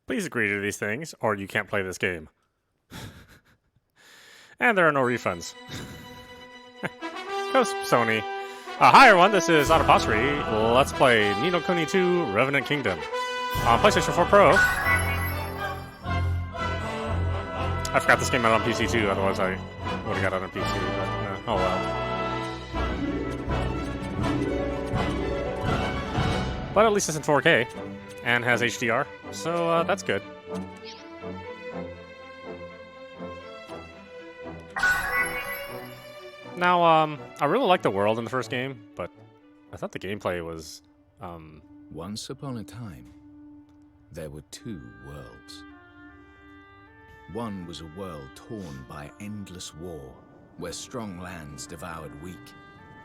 Please agree to these things, or you can't play this game. And there are no refunds. Go Sony. Hi everyone, this is audap. Let's play Kuni 2 Revenant Kingdom on PlayStation 4 Pro. I forgot this came out on PC too, otherwise I would have got it on PC, but oh well. But at least it's in 4K and has HDR, so that's good. Now, I really liked the world in the first game, but I thought the gameplay was, Once upon a time, there were two worlds. One was a world torn by endless war, where strong lands devoured weak,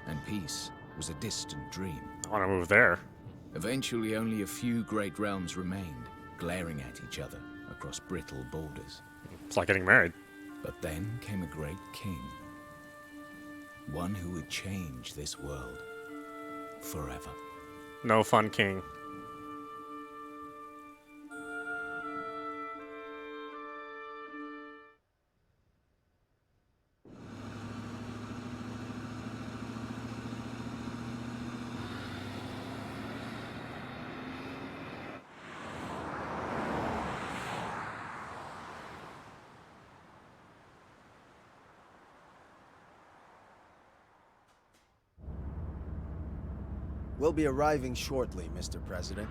and peace was a distant dream. I want to move there. Eventually, only a few great realms remained, glaring at each other across brittle borders. It's like getting married. But then came a great king. One who would change this world forever. No fun king. We'll be arriving shortly, Mr. President.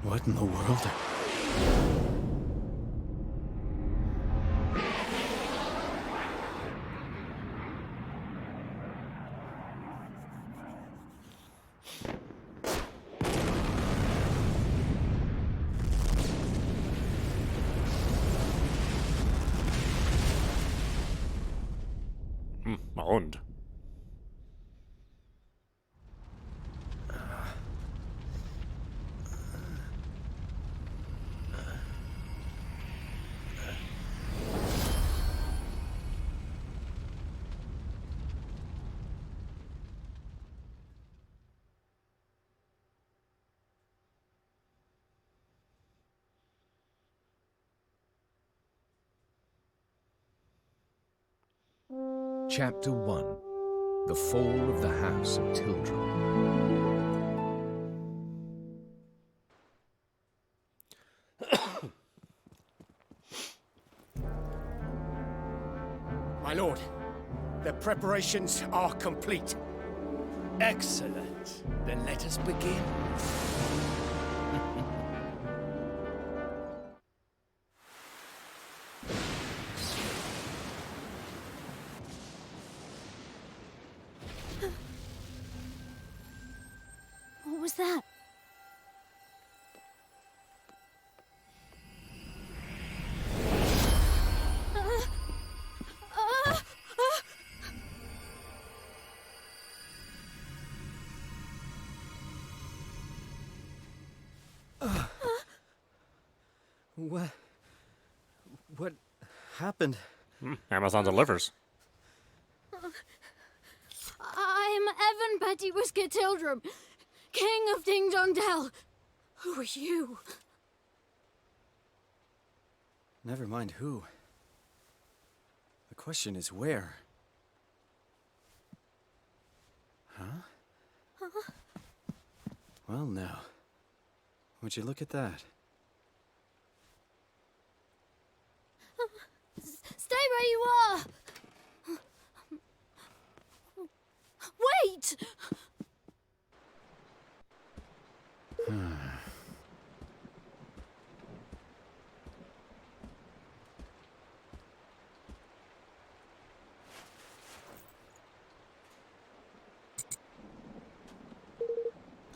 What in the world? Owned. Chapter 1. The Fall of the House of Tildrum. My lord, the preparations are complete. Excellent. Then let us begin. What was that? What happened? Amazon delivers. I'm Evan Petty Whisker Tildrum, King of Ding Dong Dell. Who are you? Never mind who. The question is where? Huh? Well, now. Would you look at that? Stay where you are! Wait!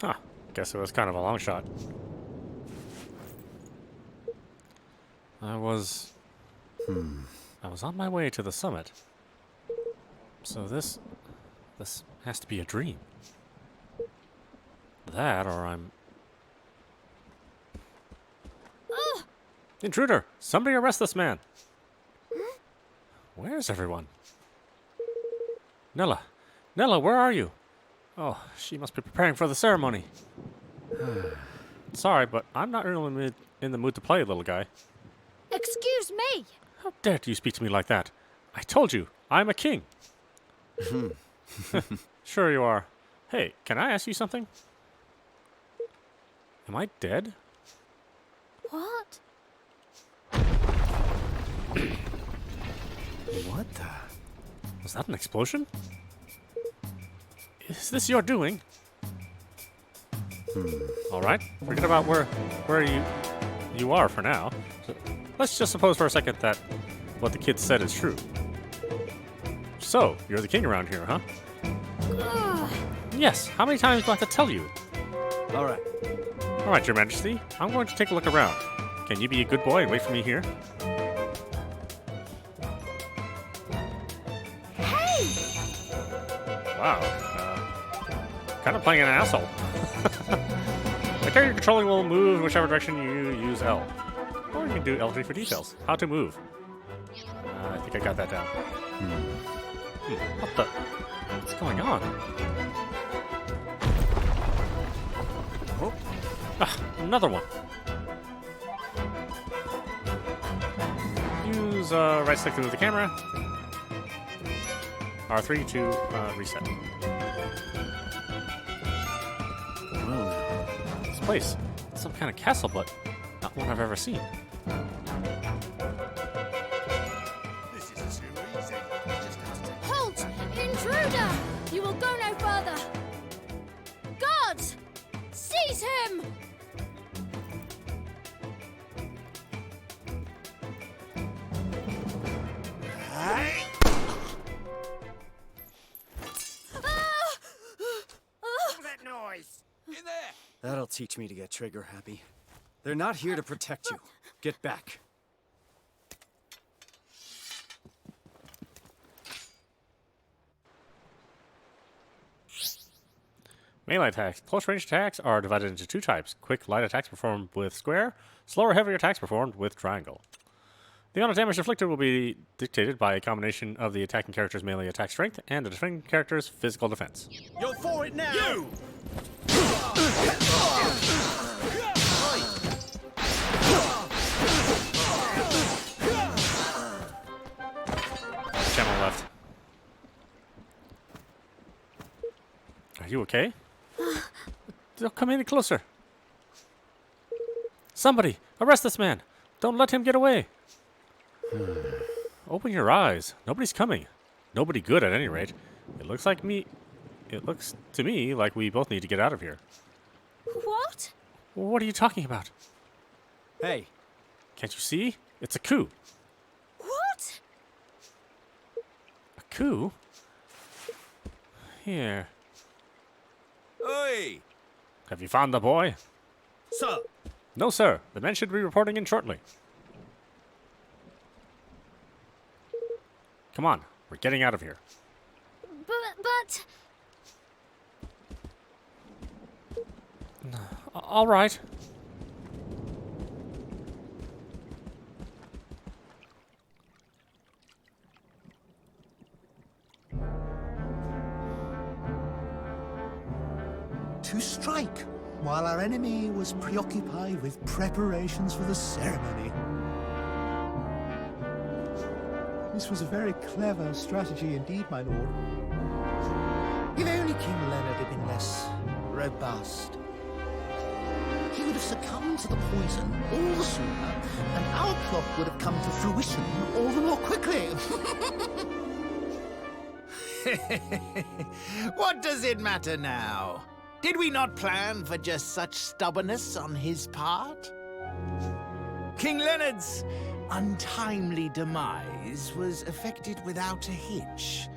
Huh. Guess it was kind of a long shot. I was on my way to the summit. So this has to be a dream. That, or I'm... Intruder! Somebody arrest this man! Where's everyone? Nella! Nella, where are you? Oh, she must be preparing for the ceremony. Sorry, but I'm not really in the mood to play, little guy. Excuse me. How dare you speak to me like that? I told you, I'm a king. Sure you are. Hey, can I ask you something? Am I dead? What? What the? Was that an explosion? Is this your doing? All right, forget about where you are for now. So let's just suppose for a second that what the kid said is true. So, you're the king around here, huh? Yes, how many times do I have to tell you? All right. All right, Your Majesty, I'm going to take a look around. Can you be a good boy and wait for me here? Wow, kind of playing an asshole. The character controlling will move in whichever direction you use L. Or you can do L3 for details. How to move. I think I got that down. What the? What's going on? Oh. Another one. Use right stick to move the camera. R3 to reset. This place, it's some kind of castle, but not one I've ever seen. This isn't too easy. You just have to take Halt! Intruder! You will go no further! Guards! Seize him! all that noise. In there! That'll teach me to get trigger happy. They're not here to protect you. Get back. Melee attacks. Close range attacks are divided into two types. Quick light attacks performed with square. Slower heavier attacks performed with triangle. The amount of damage inflicted will be dictated by a combination of the attacking character's melee attack strength and the defending character's physical defense. You're for it now. You. Channel left. Are you okay? Don't come any closer. Somebody, arrest this man. Don't let him get away. Open your eyes. Nobody's coming. Nobody good at any rate. It looks to me like we both need to get out of here. What? What are you talking about? Hey, Can't you see? It's a coup. What? A coup? Here. Oi! Have you found the boy? Sir. No, sir. The men should be reporting in shortly. Come on. We're getting out of here. But... All right. To strike, while our enemy was preoccupied with preparations for the ceremony. This was a very clever strategy indeed, my lord. If only King Leonard had been less robust, he would have succumbed to the poison all the sooner, and our plot would have come to fruition all the more quickly. What does it matter now? Did we not plan for just such stubbornness on his part? King Leonard's untimely demise was effected without a hitch.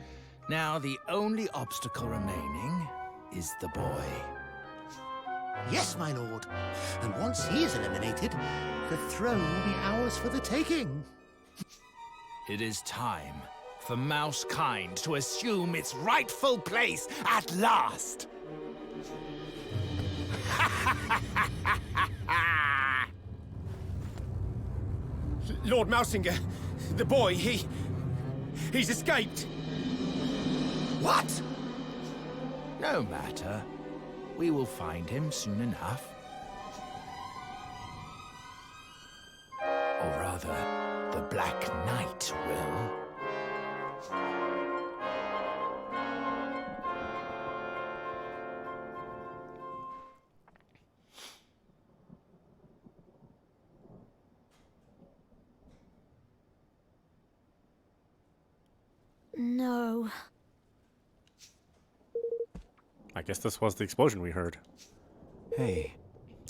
Now the only obstacle remaining is the boy. Yes, my lord. And once he is eliminated, the throne will be ours for the taking. It is time for Mousekind to assume its rightful place at last. Lord Mousinger, the boy, he's escaped. What? No matter. We will find him soon enough. Black Knight will. No. I guess this was the explosion we heard. Hey,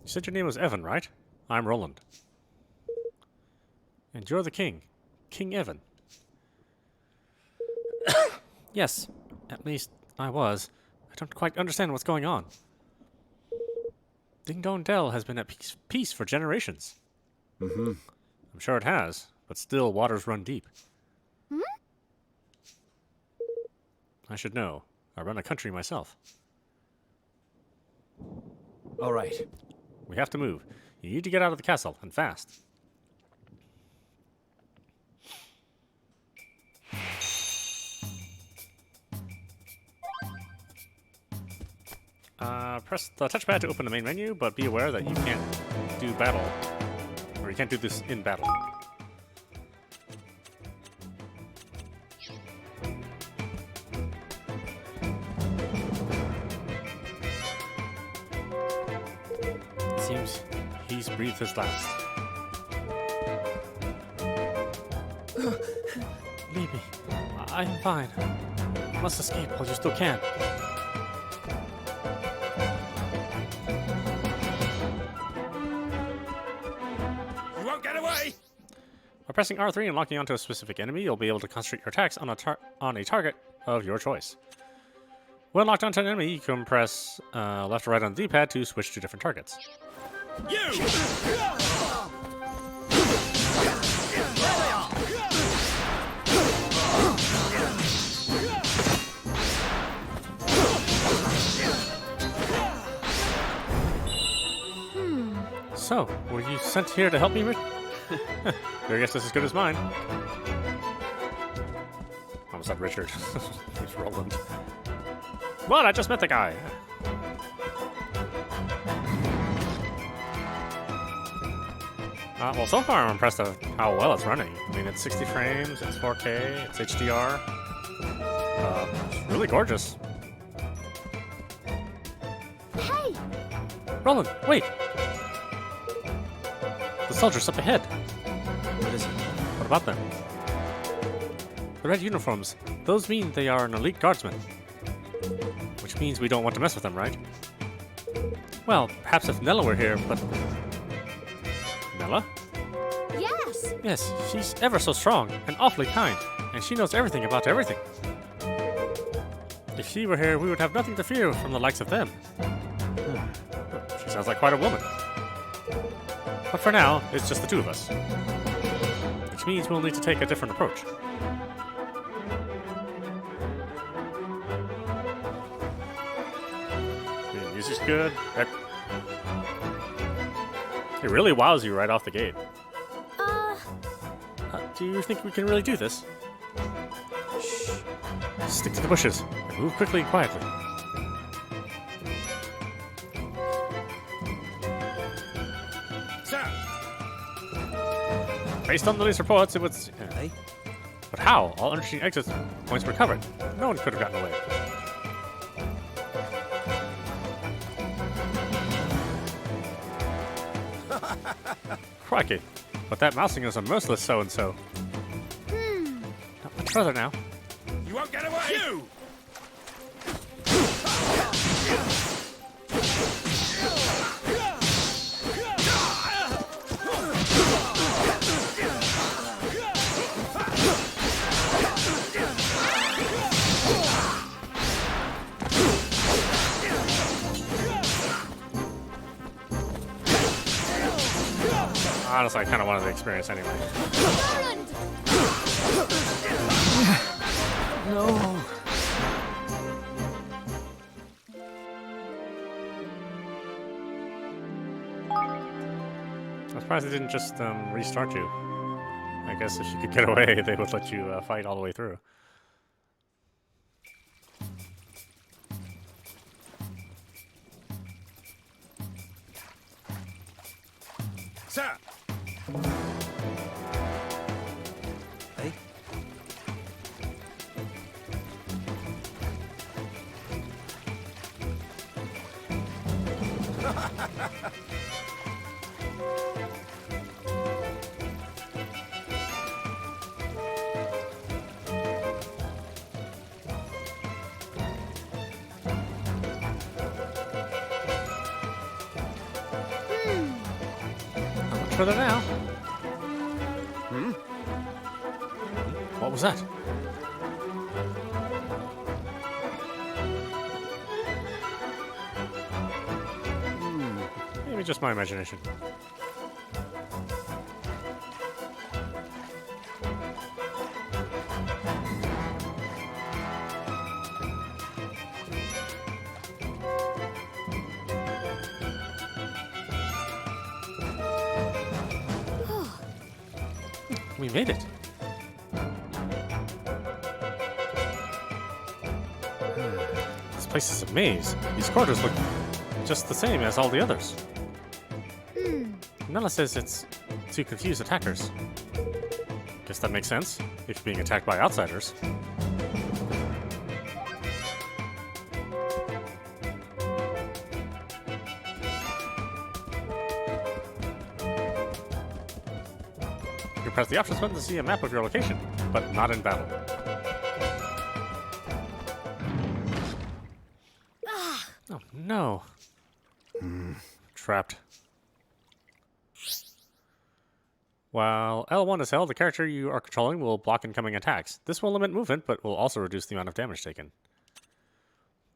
You said your name was Evan, right? I'm Roland. And you're the king. King Evan. Yes, at least I was. I don't quite understand what's going on. Ding Dong Dell has been at peace for generations. Mm-hmm. I'm sure it has, but still waters run deep. I should know. I run a country myself. All right. We have to move. You need to get out of the castle, and fast. Press the touchpad to open the main menu, but be aware that you can't do battle. Or you can't do this in battle. Seems he's breathed his last. Leave me. I'm fine. You must escape while you still can. You won't get away! By pressing R3 and locking onto a specific enemy, you'll be able to concentrate your attacks on a target of your choice. When locked onto an enemy, you can press left or right on the D-pad to switch to different targets. You! So, were you sent here to help me, Rich? Your guess is as good as mine. Almost said Richard. He's Roland. What? I just met the guy. Well, so far I'm impressed with how well it's running. I mean, it's 60 frames, it's 4K, it's HDR. It's really gorgeous. Hey! Roland, wait! The soldiers up ahead. What is it? What about them? The red uniforms. Those mean they are an elite guardsman. Which means we don't want to mess with them, right? Well, perhaps if Nella were here, but... Nella? Yes! Yes, she's ever so strong and awfully kind, and she knows everything about everything. If she were here, we would have nothing to fear from the likes of them. She sounds like quite a woman. But for now, it's just the two of us. Which means we'll need to take a different approach. The music's good. It really wows you right off the gate. Do you think we can really do this? Shh. Stick to the bushes and move quickly and quietly. Sir! Based on the latest reports, it was... Hey? But how? All interesting exit points were covered. No one could have gotten away. Crikey. But that mousing is a merciless so-and-so. Not much further now. You won't get away! You! Honestly, I kind of wanted the experience anyway. Roland! No. I'm surprised they didn't just restart you. I guess if you could get away, they would let you fight all the way through. Sir! How much further now? What was that? Maybe just my imagination. We made it. This place is a maze. These corridors look just the same as all the others. Nella says it's to confuse attackers. Guess that makes sense, if you're being attacked by outsiders. You can press the options button to see a map of your location, but not in battle. Oh no. Trapped. While L1 is held, the character you are controlling will block incoming attacks. This will limit movement, but will also reduce the amount of damage taken.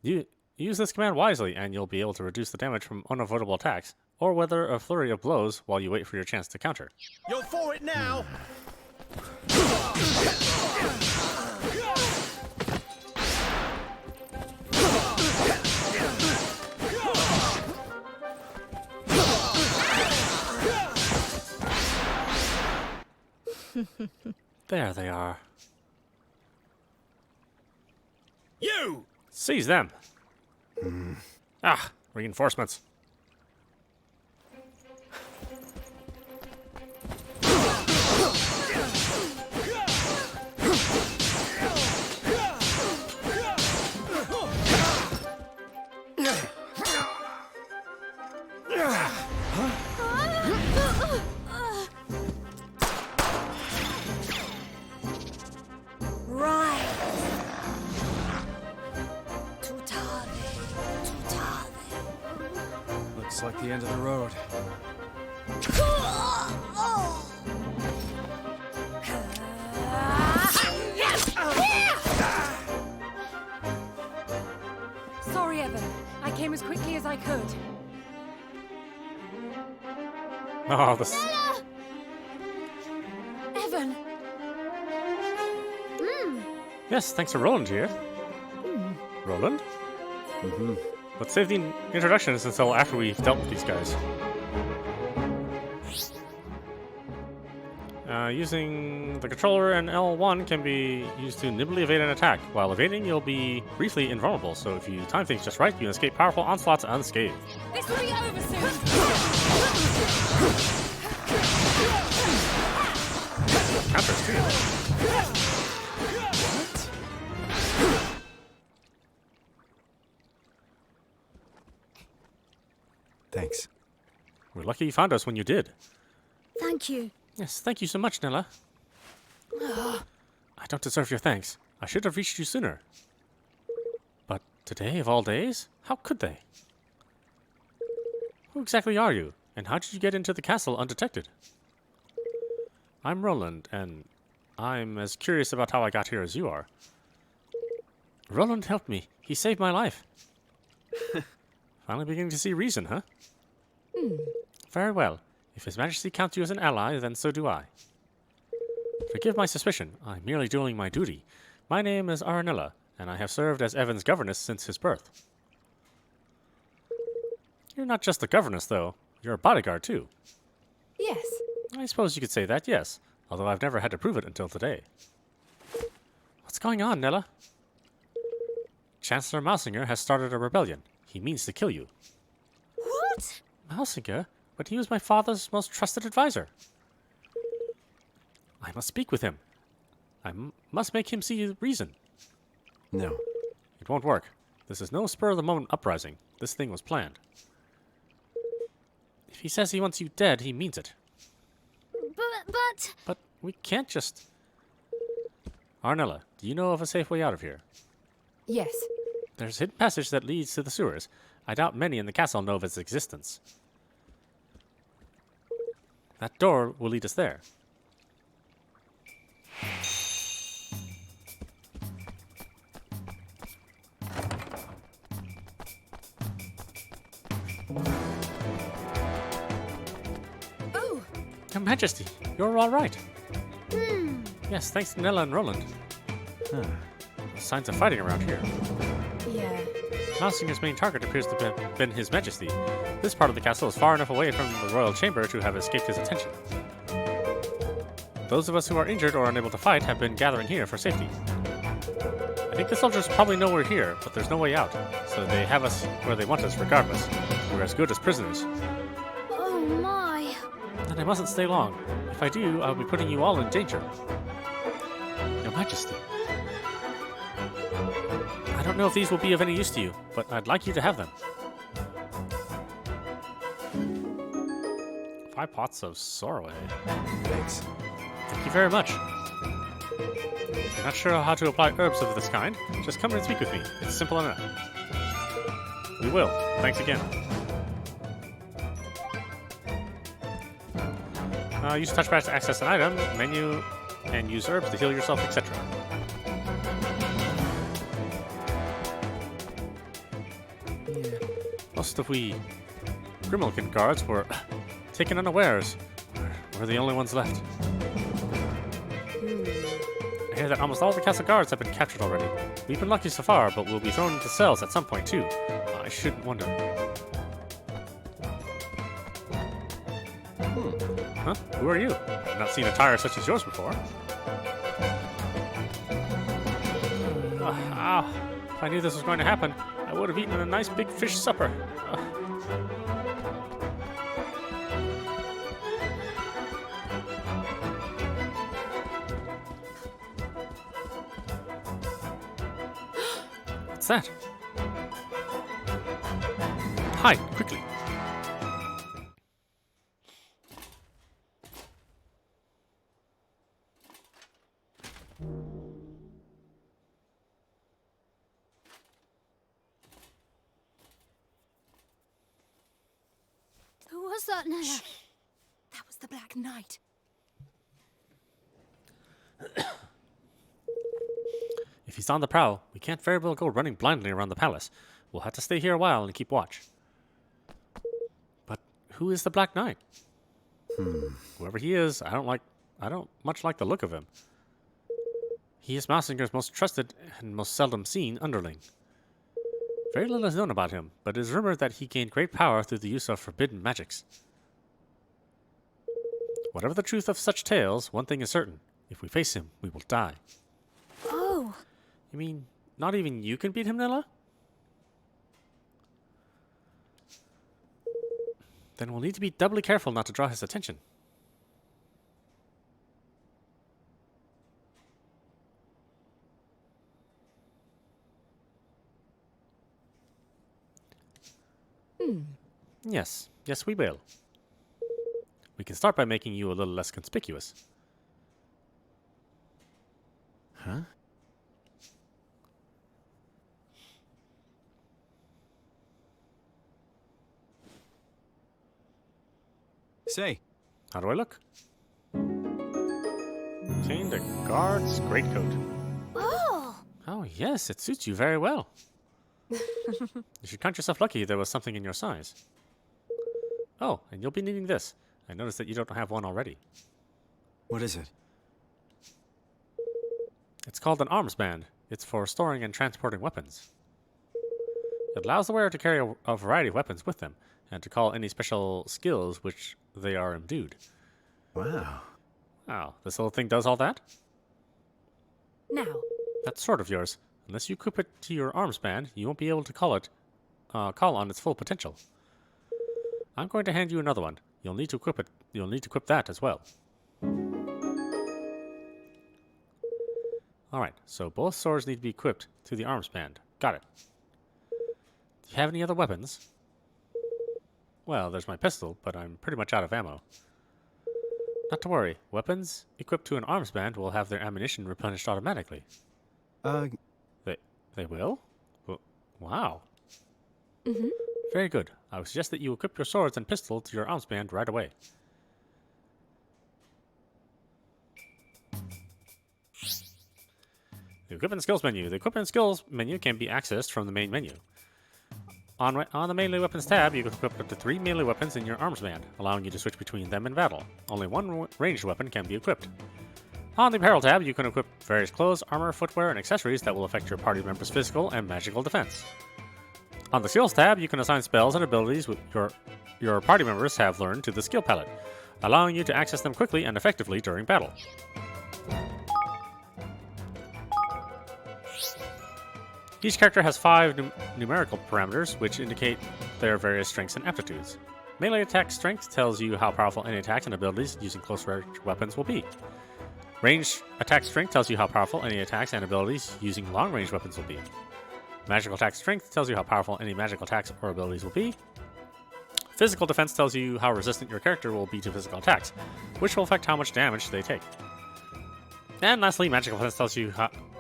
You use this command wisely, and you'll be able to reduce the damage from unavoidable attacks, or weather a flurry of blows while you wait for your chance to counter. You're for it now! There they are. You! Seize them! Ah, reinforcements. Looks like the end of the road. Sorry, Evan. I came as quickly as I could. Oh, this. Evan! Yes, thanks to Roland here. Roland? Let's save the introductions until after we've dealt with these guys. Using the controller and L1 can be used to nimbly evade an attack. While evading, you'll be briefly invulnerable, so if you time things just right, you can escape powerful onslaughts unscathed. This will be over soon. Counters too. Thanks. We're lucky you found us when you did. Thank you. Yes, thank you so much, Nella. I don't deserve your thanks. I should have reached you sooner. But today of all days? How could they? Who exactly are you? And how did you get into the castle undetected? I'm Roland, and I'm as curious about how I got here as you are. Roland helped me. He saved my life. Finally beginning to see reason, huh? Very well. If His Majesty counts you as an ally, then so do I. Forgive my suspicion. I'm merely doing my duty. My name is Aranella, and I have served as Evan's governess since his birth. You're not just the governess, though. You're a bodyguard, too. Yes. I suppose you could say that, yes. Although I've never had to prove it until today. What's going on, Nella? Chancellor Mausinger has started a rebellion. He means to kill you. What? Mausinger? But he was my father's most trusted advisor. I must speak with him. I must make him see reason. No. It won't work. This is no spur-of-the-moment uprising. This thing was planned. If he says he wants you dead, he means it. But... But we can't just... Arnella, do you know of a safe way out of here? Yes. There's a hidden passage that leads to the sewers. I doubt many in the castle know of its existence. That door will lead us there. Oh, Your Majesty, you're all right. Hmm. Yes, thanks to Nella and Roland. Huh. Signs of fighting around here. yeah. Mousinger's main target appears to have been His Majesty. This part of the castle is far enough away from the royal chamber to have escaped his attention. Those of us who are injured or unable to fight have been gathering here for safety. I think the soldiers probably know we're here, but there's no way out, so they have us where they want us regardless. We're as good as prisoners. Oh my. And I mustn't stay long. If I do, I'll be putting you all in danger. Your Majesty. I don't know if these will be of any use to you, but I'd like you to have them. 5 pots of sorrel, eh? Thanks. Thank you very much. If you're not sure how to apply herbs of this kind, just come and speak with me. It's simple enough. We will. Thanks again. Use touchpad to access an item, menu, and use herbs to heal yourself, etc. Most of we Grimmelkin guards were taken unawares. We're the only ones left. I hear that almost all the castle guards have been captured already. We've been lucky so far, but we'll be thrown into cells at some point too. I shouldn't wonder. Huh? Who are you? I've not seen attire such as yours before. Ow. If I knew this was going to happen, I would have eaten a nice big fish supper. What's that? Hide, quickly. Who was that, Nella? That was the Black Knight. If he's on the prowl, we can't very well go running blindly around the palace. We'll have to stay here a while and keep watch. But who is the Black Knight? Whoever he is, I don't much like the look of him. He is Mousinger's most trusted and most seldom seen underling. Very little is known about him, but it is rumored that he gained great power through the use of forbidden magics. Whatever the truth of such tales, one thing is certain. If we face him, we will die. Oh. You mean, not even you can beat him, Nella? Then we'll need to be doubly careful not to draw his attention. Yes, we will. We can start by making you a little less conspicuous. Huh? Say, How do I look? Obtained a guard's greatcoat. Oh. Oh, yes, it suits you very well. You should count yourself lucky there was something in your size. Oh, and you'll be needing this. I noticed that you don't have one already. what is it? It's called an arms band. It's for storing and transporting weapons. It allows the wearer to carry a variety of weapons with them, and to call any special skills which they are imbued. Wow. Wow, this little thing does all that? Now, That sword of yours. Unless you equip it to your arms band, you won't be able to call on its full potential. I'm going to hand you another one. You'll need to equip it. You'll need to equip that as well. Alright, so both swords need to be equipped to the arms band. Got it. Do you have any other weapons? Well, there's my pistol, but I'm pretty much out of ammo. Not to worry. Weapons equipped to an arms band will have their ammunition replenished automatically. They will? Wow. Mm-hmm. Very good. I would suggest that you equip your swords and pistol to your arms band right away. The equipment skills menu. The equipment skills menu can be accessed from the main menu. On the melee weapons tab, you can equip up to 3 melee weapons in your arms band, allowing you to switch between them in battle. Only one ranged weapon can be equipped. On the apparel tab, you can equip various clothes, armor, footwear, and accessories that will affect your party members' physical and magical defense. On the skills tab, you can assign spells and abilities your party members have learned to the skill palette, allowing you to access them quickly and effectively during battle. Each character has 5 numerical parameters, which indicate their various strengths and aptitudes. Melee attack strength tells you how powerful any attacks and abilities using close-range weapons will be. Ranged attack strength tells you how powerful any attacks and abilities using long-range weapons will be. Magical attack strength tells you how powerful any magical attacks or abilities will be. Physical defense tells you how resistant your character will be to physical attacks, which will affect how much damage they take. And lastly, magical defense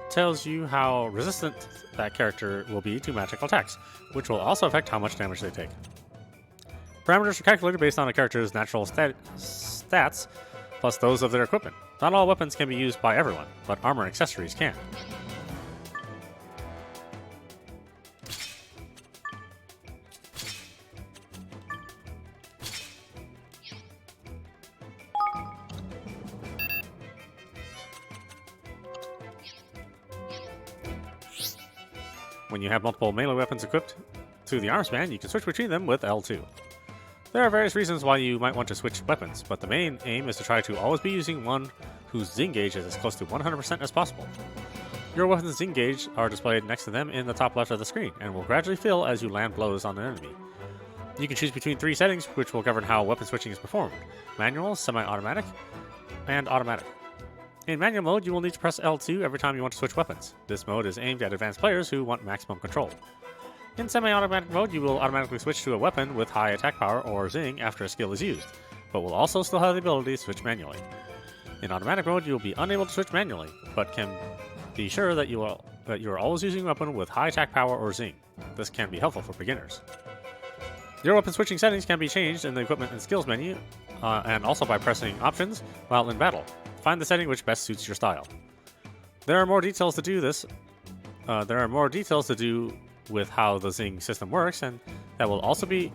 tells you how resistant that character will be to magical attacks, which will also affect how much damage they take. Parameters are calculated based on a character's natural stats, plus those of their equipment. Not all weapons can be used by everyone, but armor and accessories can. When you have multiple melee weapons equipped to the arms band, you can switch between them with L2. There are various reasons why you might want to switch weapons, but the main aim is to try to always be using one whose zing gauge is as close to 100% as possible. Your weapon's zing gauge are displayed next to them in the top left of the screen, and will gradually fill as you land blows on an enemy. You can choose between 3 settings which will govern how weapon switching is performed: manual, semi-automatic, and automatic. In manual mode, you will need to press L2 every time you want to switch weapons. This mode is aimed at advanced players who want maximum control. In semi-automatic mode, you will automatically switch to a weapon with high attack power or zing after a skill is used, but will also still have the ability to switch manually. In automatic mode, you will be unable to switch manually, but can be sure that you are always using a weapon with high attack power or zing. This can be helpful for beginners. Your weapon switching settings can be changed in the equipment and skills menu, and also by pressing options while in battle. Find the setting which best suits your style. There are more details to do with how the zing system works, and that will also need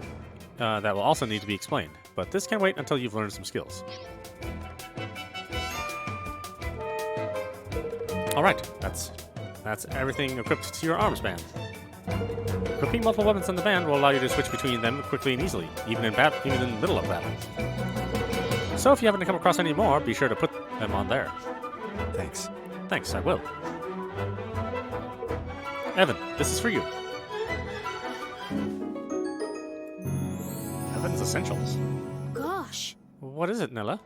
to be explained. But this can wait until you've learned some skills. All right, that's everything equipped to your arms band. Equipping multiple weapons in the band will allow you to switch between them quickly and easily, even in the middle of battle. So if you happen to come across any more, be sure to put them on there. Thanks. Thanks, I will. Evan, this is for you. Evan's Essentials. Gosh. What is it, Nilla?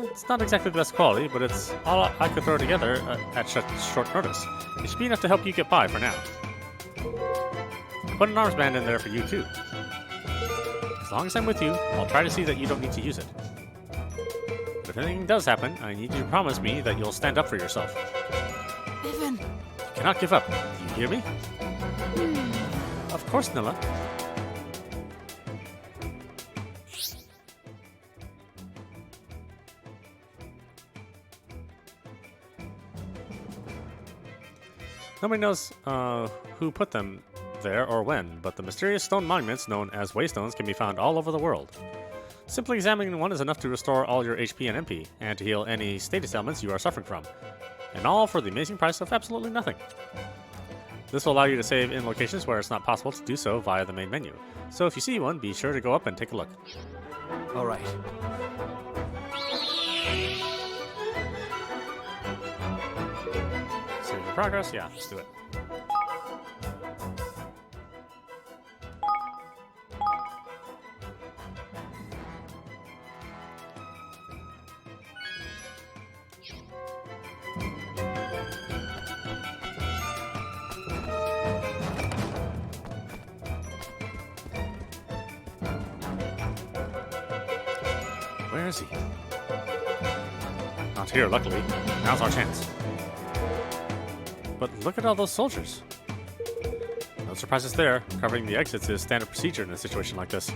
It's not exactly the best quality, but it's all I could throw together at such short notice. It should be enough to help you get by for now. Put an arms band in there for you, too. As long as I'm with you, I'll try to see that you don't need to use it. But if anything does happen, I need you to promise me that you'll stand up for yourself. Evan. You cannot give up. Do you hear me? Of course, Nilla. Nobody knows who put them there or when, but the mysterious stone monuments known as waystones can be found all over the world. Simply examining one is enough to restore all your HP and MP, and to heal any status ailments you are suffering from. And all for the amazing price of absolutely nothing. This will allow you to save in locations where it's not possible to do so via the main menu. So if you see one, be sure to go up and take a look. All right. Save your progress? Yeah, let's do it. Where is he? Not here, luckily. Now's our chance. But look at all those soldiers. No surprises there. Covering the exits is standard procedure in a situation like this.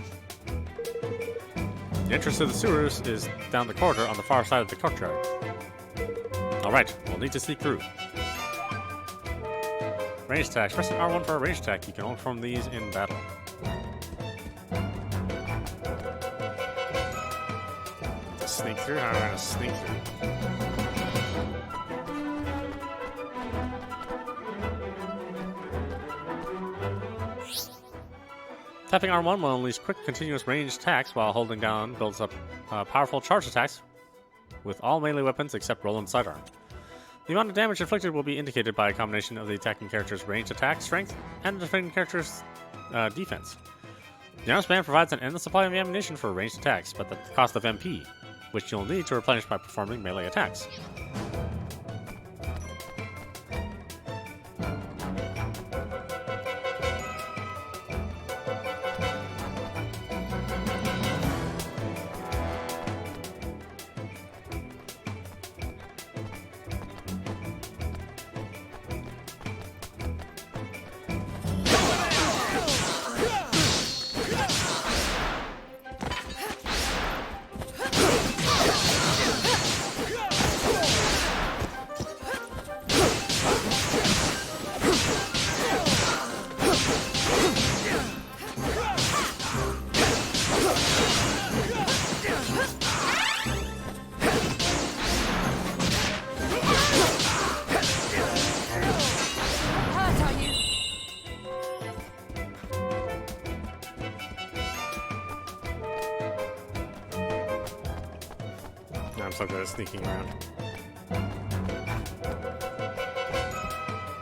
The entrance to the sewers is down the corridor on the far side of the courtyard. Alright, we'll need to sneak through. Range attacks. Press R1 for a range attack. You can only perform these in battle. Sneak through? How am I gonna sneak through? Tapping R1 will unleash quick continuous range attacks while holding down builds up powerful charge attacks with all melee weapons except roll and sidearm. The amount of damage inflicted will be indicated by a combination of the attacking character's ranged attack strength and the defending character's defense. The arms band provides an endless supply of ammunition for ranged attacks, but at the cost of MP, which you'll need to replenish by performing melee attacks. I'm so good at sneaking around.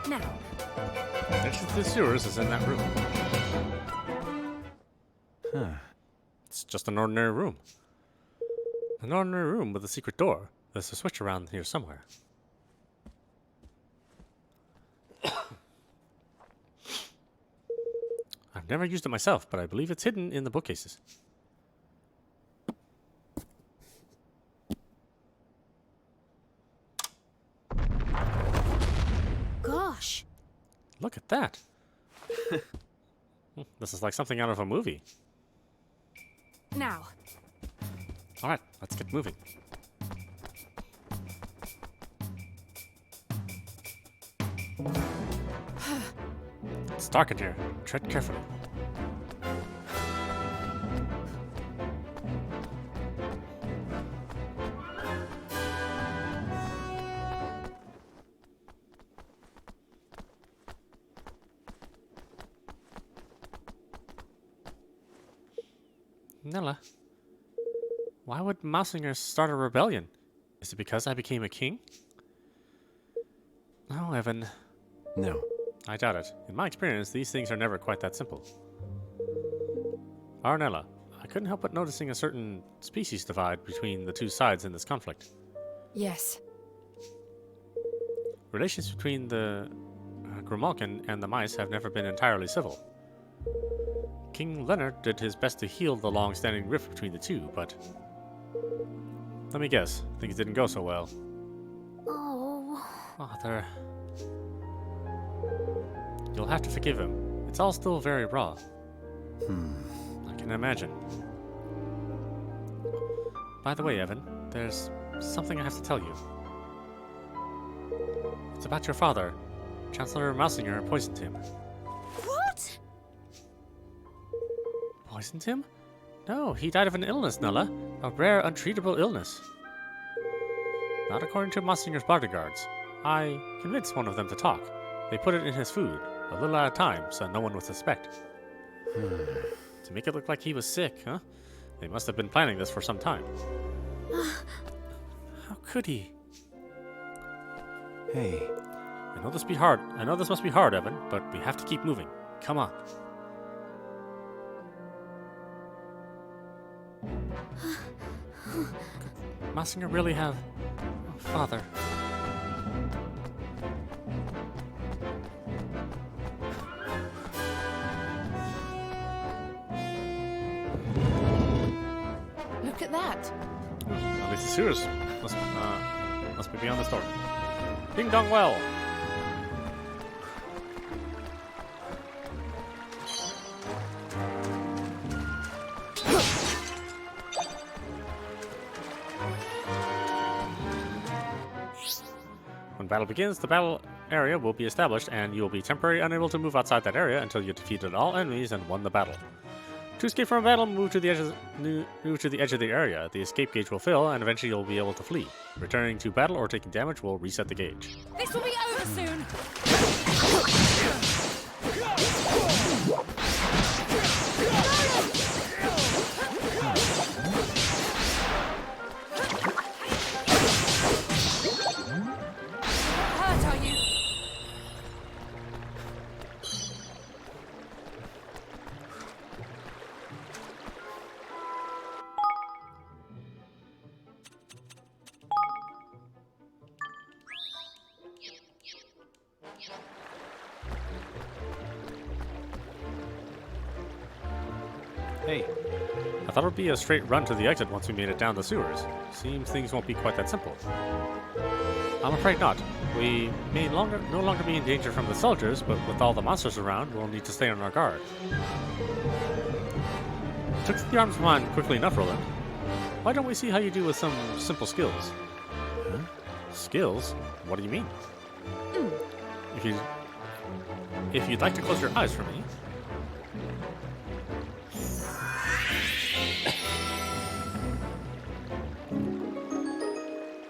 Now, Entrance to the sewers is in that room. Huh. It's just an ordinary room. An ordinary room with a secret door. There's a switch around here somewhere. I've never used it myself, but I believe it's hidden in the bookcases. gosh. Look at that. This is like something out of a movie. Now. All right, let's get moving. It's dark in here. Tread carefully. Nella, why would Mausinger start a rebellion? Is it because I became a king? No, Evan. No. I doubt it. In my experience, these things are never quite that simple. Arnella, I couldn't help but noticing a certain species divide between the two sides in this conflict. Yes. Relations between the Grimalkin and the mice have never been entirely civil. King Leonard did his best to heal the long-standing rift between the two, but... let me guess, things didn't go so well. Oh. Father... You'll have to forgive him. It's all still very raw. I can imagine. By the way, Evan, there's something I have to tell you. It's about your father. Chancellor Mausinger poisoned him. What? Poisoned him? No, he died of an illness, Nella. A rare, untreatable illness. Not according to Mausinger's bodyguards. I convinced one of them to talk. They put it in his food, a little at a time, so no one would suspect. To make it look like he was sick, huh? They must have been planning this for some time. How could he? Hey. I know this must be hard, Evan, but we have to keep moving. Come on. Could Mausinger really have a father? Look at that. At least the sewers must be beyond the storm. Ding Dong Well. When battle begins, the battle area will be established, and you will be temporarily unable to move outside that area until you defeated all enemies and won the battle. To escape from a battle, move to the edge of the area. The escape gauge will fill, and eventually you'll be able to flee. Returning to battle or taking damage will reset the gauge. This will be over soon. Hurt, are you? Hey, I thought it would be a straight run to the exit once we made it down the sewers. Seems things won't be quite that simple. I'm afraid not. We may no longer be in danger from the soldiers, but with all the monsters around, we'll need to stay on our guard. Took the arms of mine quickly enough, Roland. Why don't we see how you do with some simple skills? Huh? Skills? What do you mean? If you'd like to close your eyes for me.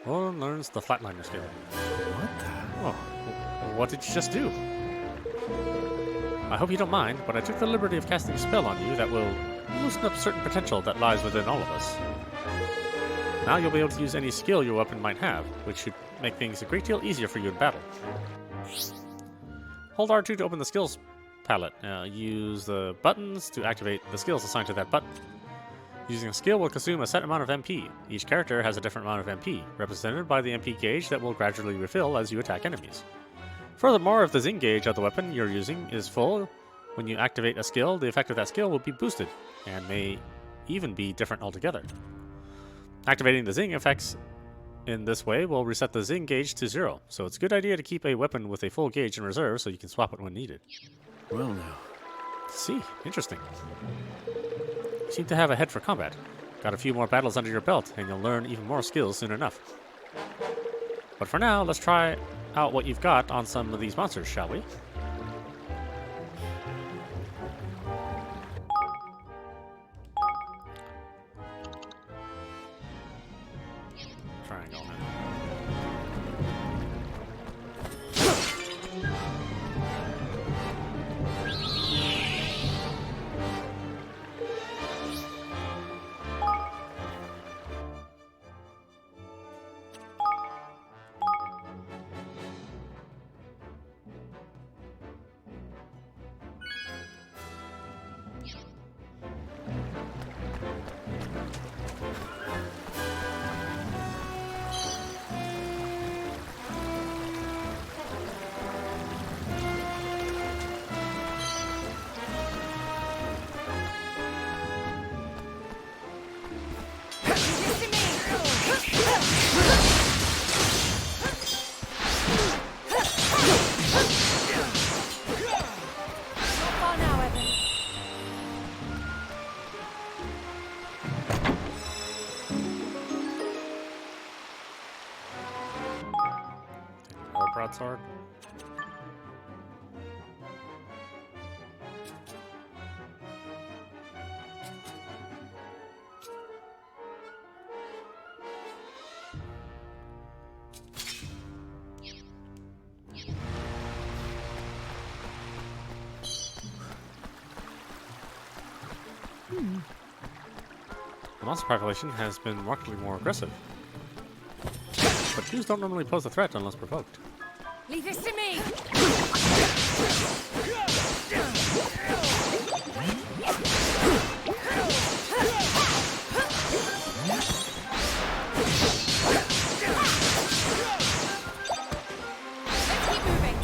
Roland learns the flatliner skill. What the? Oh, what did you just do? I hope you don't mind, but I took the liberty of casting a spell on you that will loosen up certain potential that lies within all of us. Now you'll be able to use any skill your weapon might have, which should make things a great deal easier for you in battle. Hold R2 to open the skills palette. Use the buttons to activate the skills assigned to that button. Using a skill will consume a set amount of MP. Each character has a different amount of MP, represented by the MP gauge that will gradually refill as you attack enemies. Furthermore, if the Zing gauge of the weapon you're using is full, when you activate a skill, the effect of that skill will be boosted, and may even be different altogether. Activating the Zing effects in this way will reset the Zing gauge to 0, so it's a good idea to keep a weapon with a full gauge in reserve so you can swap it when needed. Well now. See, interesting. You seem to have a head for combat. Got a few more battles under your belt, and you'll learn even more skills soon enough. But for now, let's try out what you've got on some of these monsters, shall we? Triangle now. Broadsword. The monster population has been markedly more aggressive. But Jews don't normally pose a threat unless provoked. Leave this to me! Let's keep moving.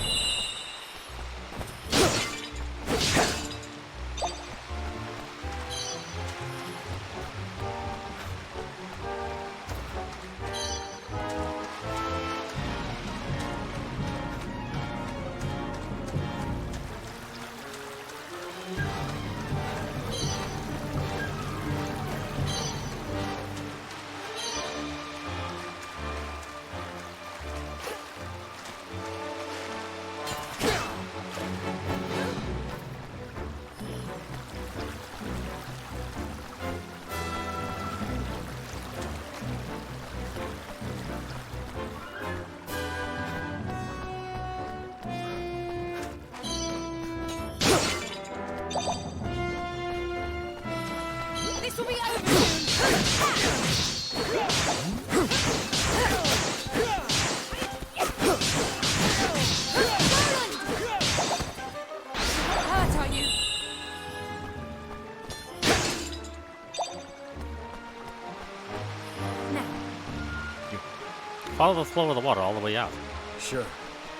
Follow the flow of the water all the way out. Sure.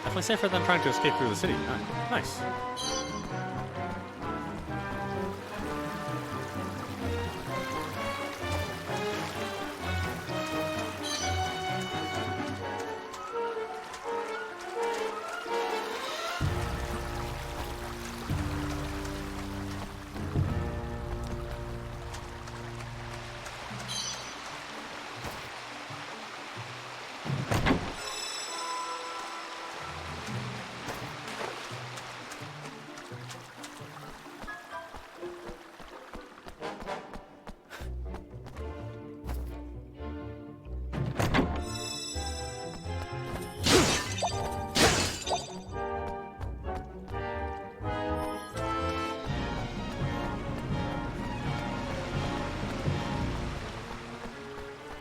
Definitely safer than trying to escape through the city. Nice.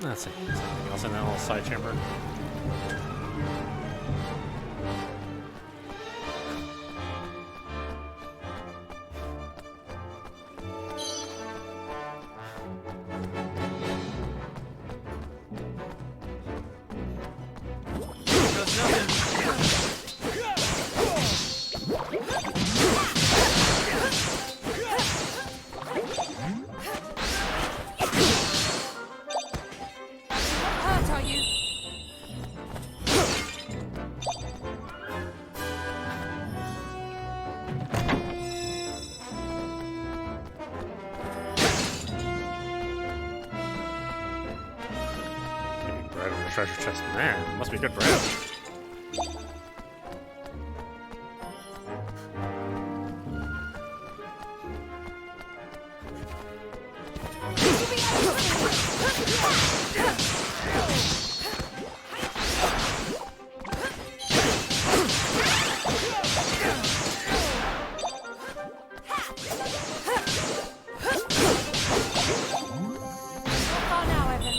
Let's see. Is there anything else in that little side chamber? Hurt, are you? Maybe bread in the treasure chest. Man, must be good bread. Not far now, Evan.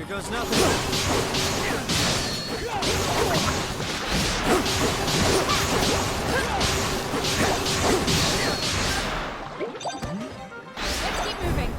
goes nothing. Let's keep moving.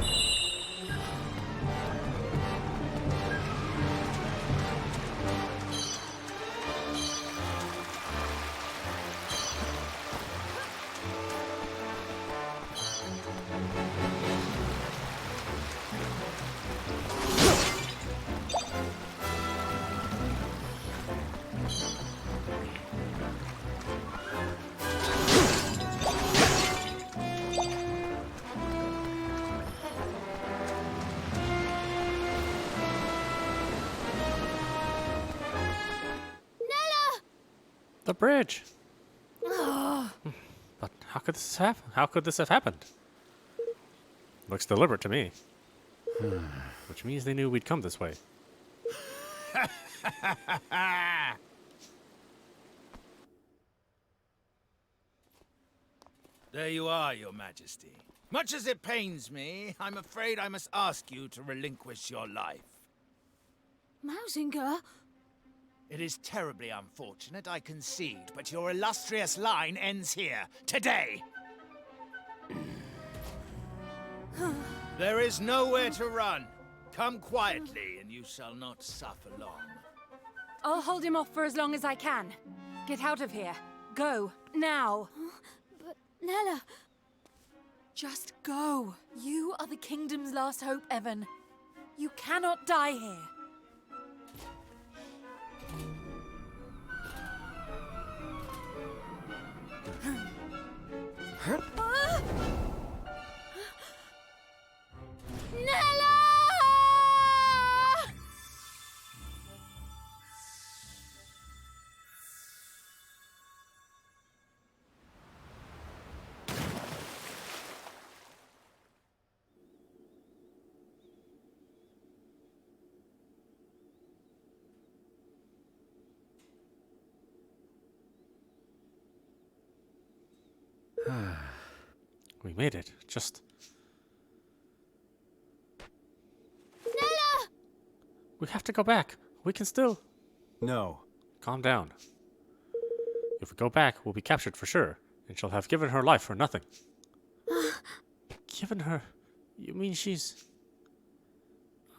The bridge. But how could this happen? How could this have happened? Looks deliberate to me. Which means they knew we'd come this way. There you are, Your Majesty. Much as it pains me, I'm afraid I must ask you to relinquish your life. Mausinger? It is terribly unfortunate, I concede, but your illustrious line ends here, today. There is nowhere to run. Come quietly, and you shall not suffer long. I'll hold him off for as long as I can. Get out of here. Go. Now. But Nella... Just go. You are the kingdom's last hope, Evan. You cannot die here. Nella! We made it. Just... Nella! We have to go back. We can still... No. Calm down. If we go back, we'll be captured for sure. And she'll have given her life for nothing. Given her? You mean she's...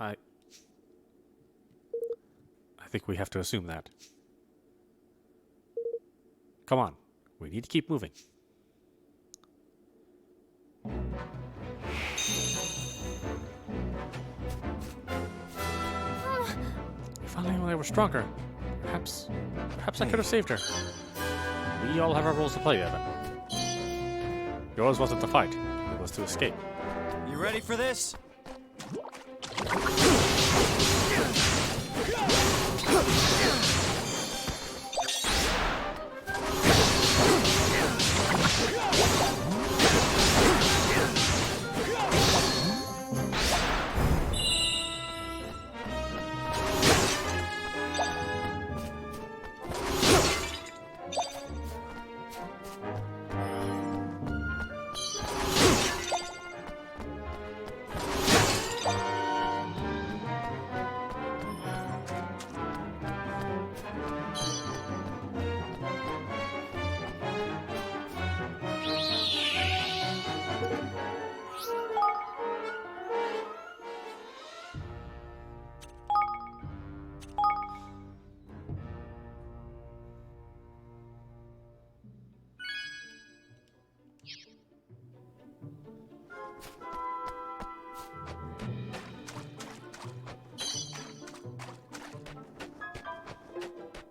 I think we have to assume that. Come on. We need to keep moving. If only I were stronger. Perhaps I could have saved her. We all have our roles to play, Evan. Yours wasn't to fight. It was to escape. You ready for this?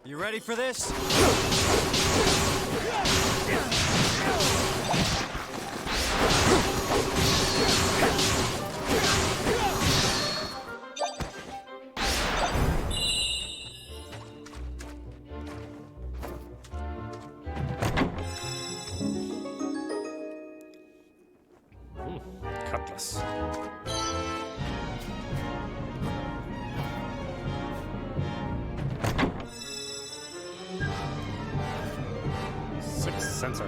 You ready for this? Cutlass. Sixth sensor.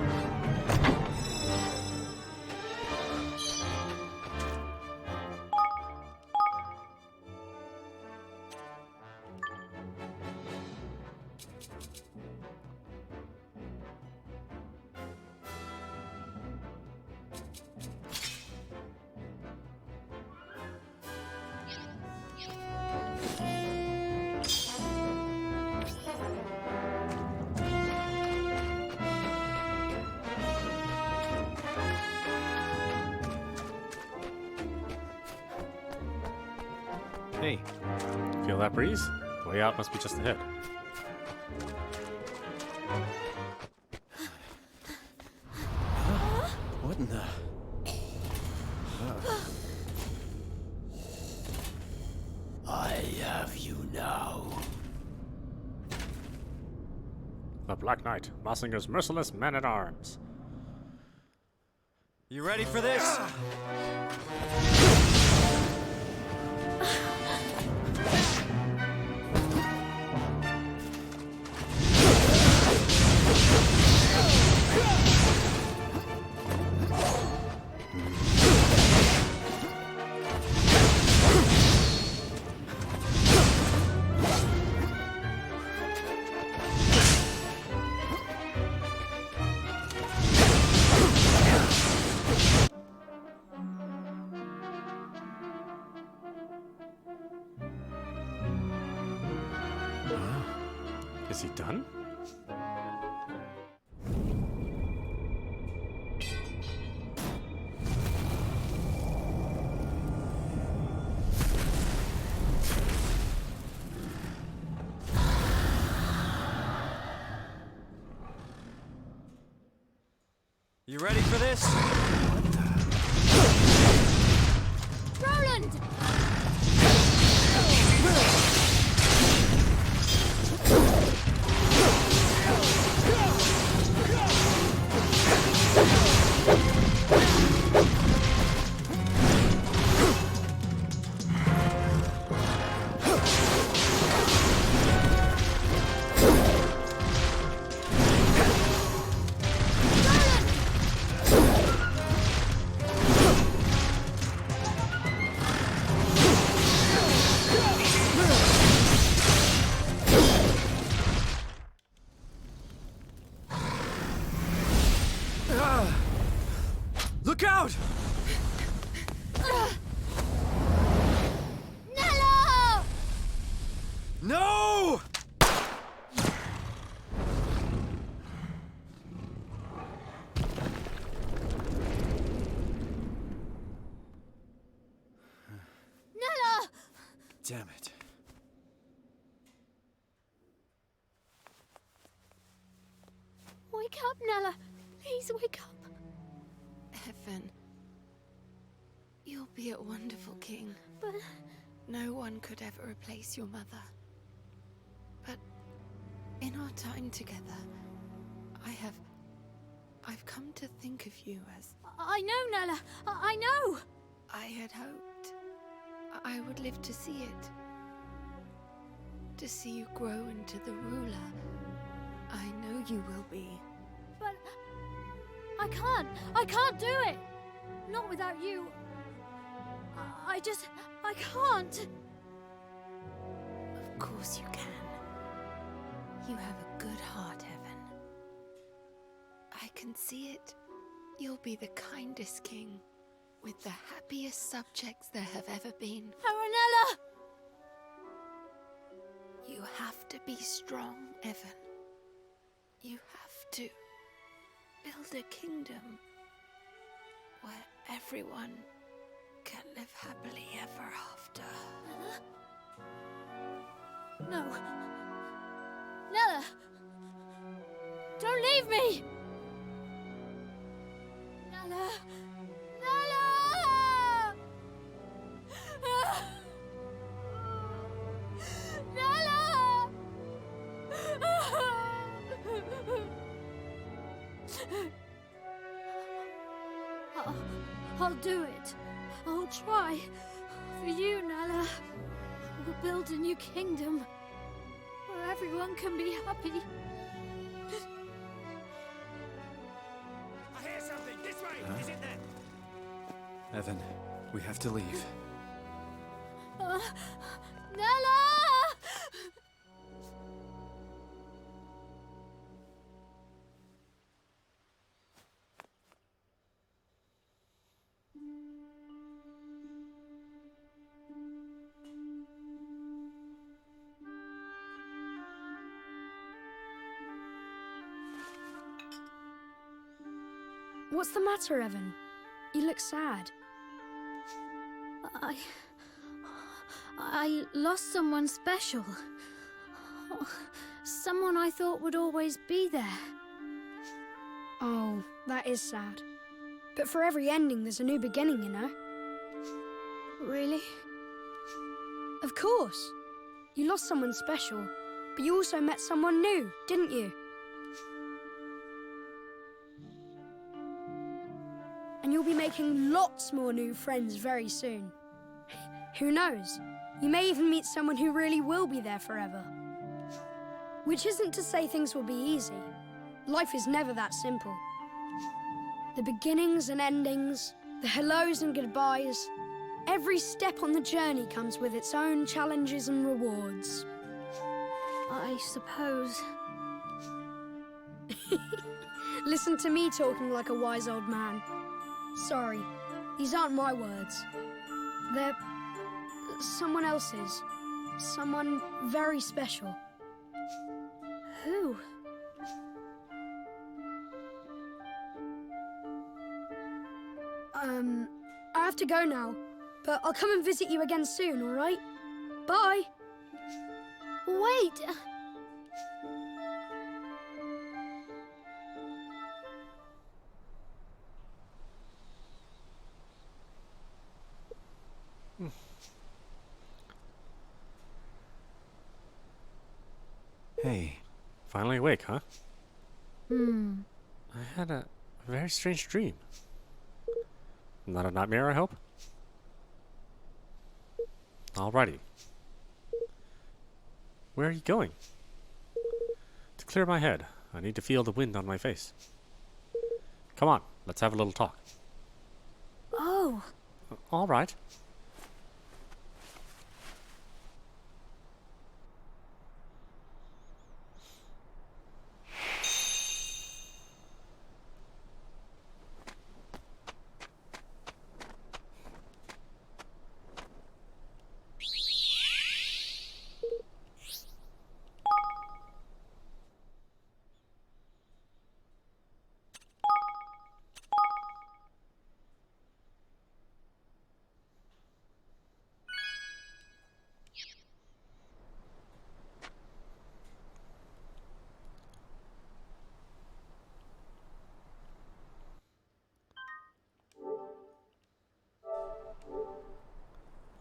Hey, Feel that breeze? The way out must be just ahead. what in the... I have you now. The Black Knight, Massinger's merciless man-at-arms. You ready for this? Is he done? You ready for this? Roland! Look out! Nello! No! Nello! Damn it. Wake up, Nella. Please wake up. Evan, you'll be a wonderful king. But No one could ever replace your mother. But in our time together, I've come to think of you as I know, Nella. I know. I had hoped I would live to see it. To see you grow into the ruler I know you will be. But I can't do it. Not without you. I can't. Of course you can. You have a good heart, Evan. I can see it. You'll be the kindest king, with the happiest subjects there have ever been. Aranella! You have to be strong, Evan. You have to build a kingdom where everyone can live happily ever after. No. Nella! Don't leave me! Nella! Nella! Nella! I'll do it. I'll try. For you, Nella. We'll build a new kingdom where everyone can be happy. I hear something. This way. Is it there? Evan, we have to leave. Nella! What's the matter, I lost someone special. Someone I thought would always be there. Oh, that is sad. But for every ending, there's a new beginning, you know? Really? Of course. You lost someone special, but you also met someone new, didn't you? And you'll be making lots more new friends very soon. Who knows? You may even meet someone who really will be there forever. Which isn't to say things will be easy. Life is never that simple. The beginnings and endings, the hellos and goodbyes, every step on the journey comes with its own challenges and rewards. I suppose. Listen to me talking like a wise old man. Sorry, these aren't my words. They're someone else's. Someone very special. Who? I have to go now, but I'll come and visit you again soon, all right? Bye. Wait! Hey, finally awake, huh? Hmm. I had a very strange dream. Not a nightmare, I hope? Alrighty. Where are you going? To clear my head, I need to feel the wind on my face. Come on, let's have a little talk. Oh. Alright.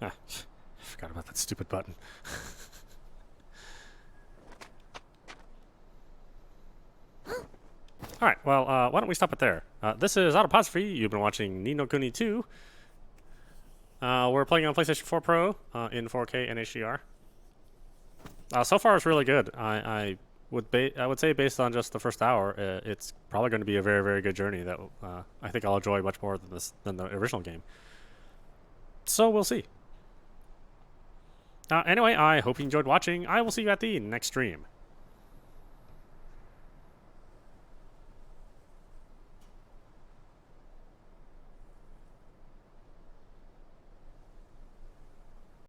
Ah, I forgot about that stupid button. Alright, well, why don't we stop it there? This is audap. You've been watching Ni no Kuni 2. We're playing on PlayStation 4 Pro in 4K and HDR. So far, it's really good. I would say based on just the first hour, it's probably going to be a very, very good journey that I think I'll enjoy much more than the original game. So we'll see. Anyway, I hope you enjoyed watching. I will see you at the next stream.